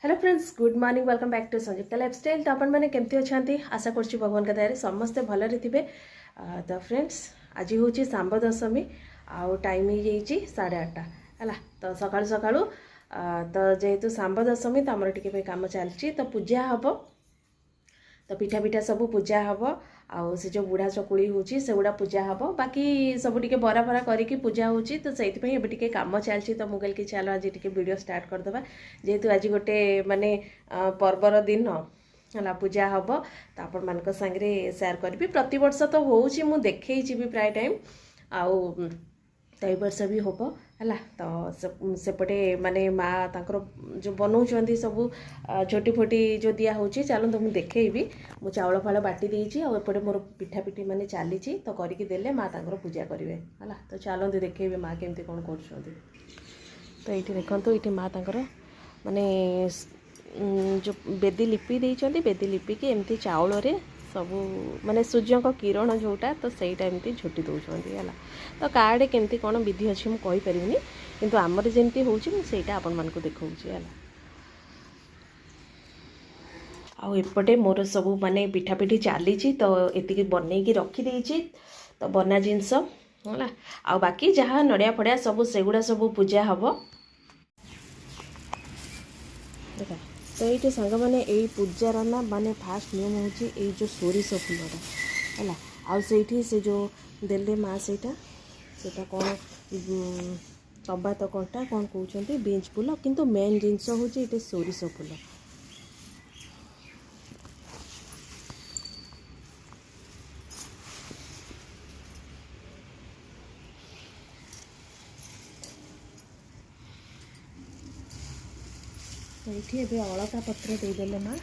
Hello friends good morning welcome back to Sanyukta lifestyle. तो अपन मैंने केमती अच्छा आशा कर भगवान का दया समस्ते भलरे थे। तो फ्रेंड्स आज हूँ सांब दशमी आउ टाइम हो जाइए 8:30 है। तो सका सका तो जेहेतु सांब दशमी तो आमर टे कम चलती तो पूजा हम तो पिठा पिठा सब पूजा हम आउ से जो बुढ़ा चकुड़ी होची से गुड़ा पूजा हम बाकी सब टे बरा फरा करके पूजा होची तो से कम चलती तो मुझे कि चलो आज टे वीडियो स्टार्ट करदे जेहेतु आज गोटे माने पर्वर दिन है पूजा हम तो आपण मान सांगे सेयार करी प्रति वर्ष तो होची मु देखई भी प्राय टाइम आउ तो ये वर्ष भी हम है। तो सेपटे माने माँ तांकर जो बनाऊँ सब झोटी फोटी जो दिया होची चलो तो मुझे देखी मु चाउल फाड़ बाटी देती आउटे मोर पिठा पिठी माने चली तो करके देले माँ तांकर पूजा करेंगे है। तो चलते देखी माँ केमती कौन कर तो ये देखो ये माँ तांकर माने जो बेदी लिपि देइचंती बेदी लिपिकी एमती चाउल रे सब माने सूर्य को किरण जोटा तो सहीटा एमती झोटी दौरान है। तो काड़े केमती कौन विधि अच्छी मुझे कहीपरि किंतु आमर जमी होटा आपण मान देखा है। आउटे मोर सब माने पिठा पिठी चली तो ये बनईकी रखीदे तो बना जिनस है। आ बाकी जहाँ नड़िया फड़िया सब सेगुड़ा सब पूजा हम देखा। तो ये सांग मैंने यही पूजार ना माने फास्ट नियम हूँ जो सोरिष फुलटा है। आउ से जो देले माँ सेटा कौन तबा तो कंटा कौन कहते बींच फुल किंतु मेन जिनस हूँ ये सोरिष फुल। तो ये अलता पत्र देदेले माँ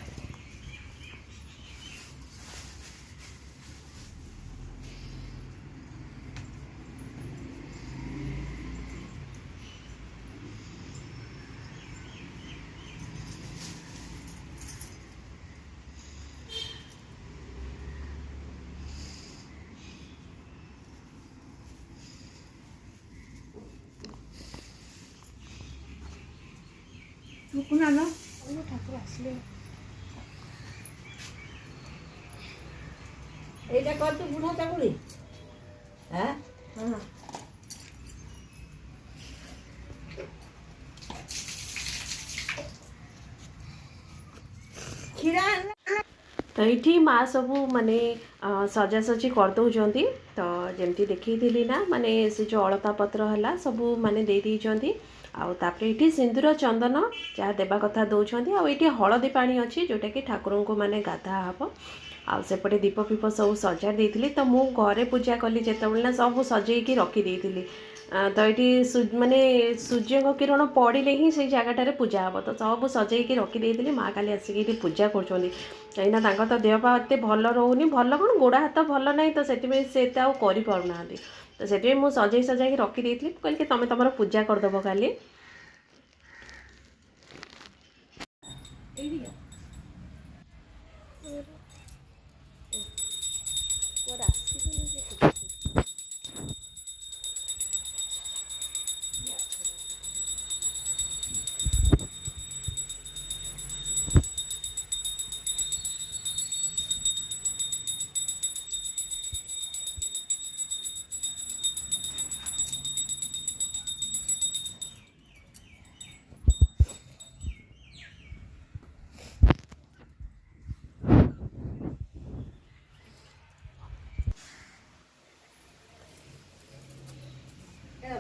ठाकुर आसले এইটা কর তো বুড়া চাকুড়ি হ্যাঁ हाँ କ୍ଷୀରା तो ये माँ सब माने सजासजी करदे तो जमती देखी ना माने से जो अलता पत्र है सब माने दे देइचंती आउे ये सिंदूर चंदन जहाँ देवा कथा दौरान आउे हलदी पानी अच्छी जोटा कि ठाकुर को माने गाधा हम आउपटे दीप फीप सब सजा देती तो मु घरे पूजा कली जिते सब सजेकी रखीदी तो ये माने सूर्य को किरण पड़े ही से जगह पूजा हम तो सब सजेकी रखीदी माँ काली आसिक पूजा कर कहीं तो देह पा एत भल रोनी भल कौन गोड़ हाथ भल ना तो से करना तो से मुझे सजे सजा रखीदी कहली तुम तुम पूजा करदेव काली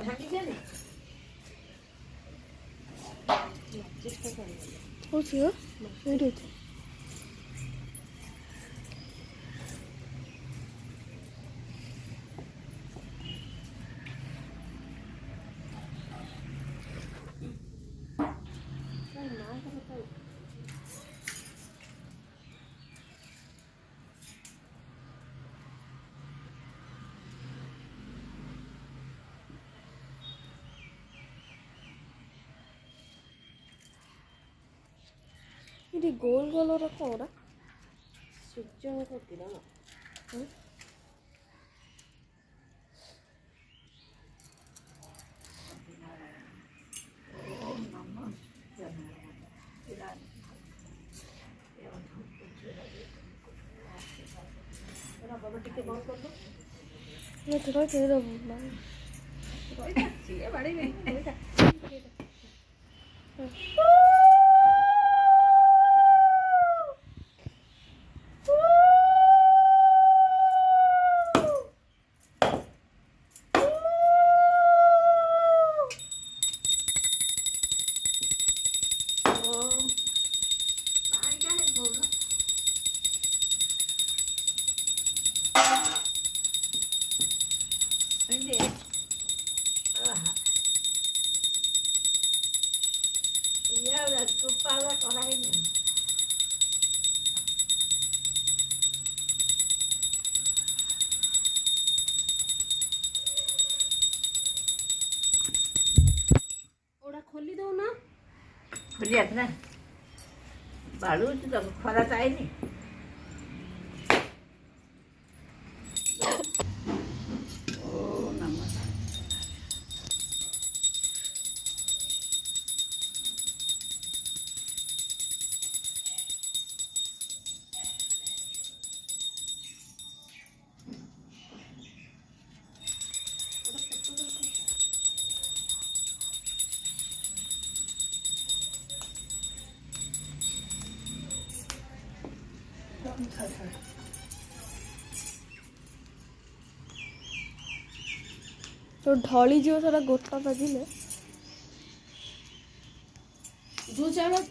ଭାଙ୍ଗି ଦିଅନି चेष्टा कर ये गोल गोल रखा सूर्य को किरण ओड़ा खोली दो ना खुली ना बाळू तो खरा जायनी ओ नमः तो ढली जीव सारा गोटा बाजिले दू चावल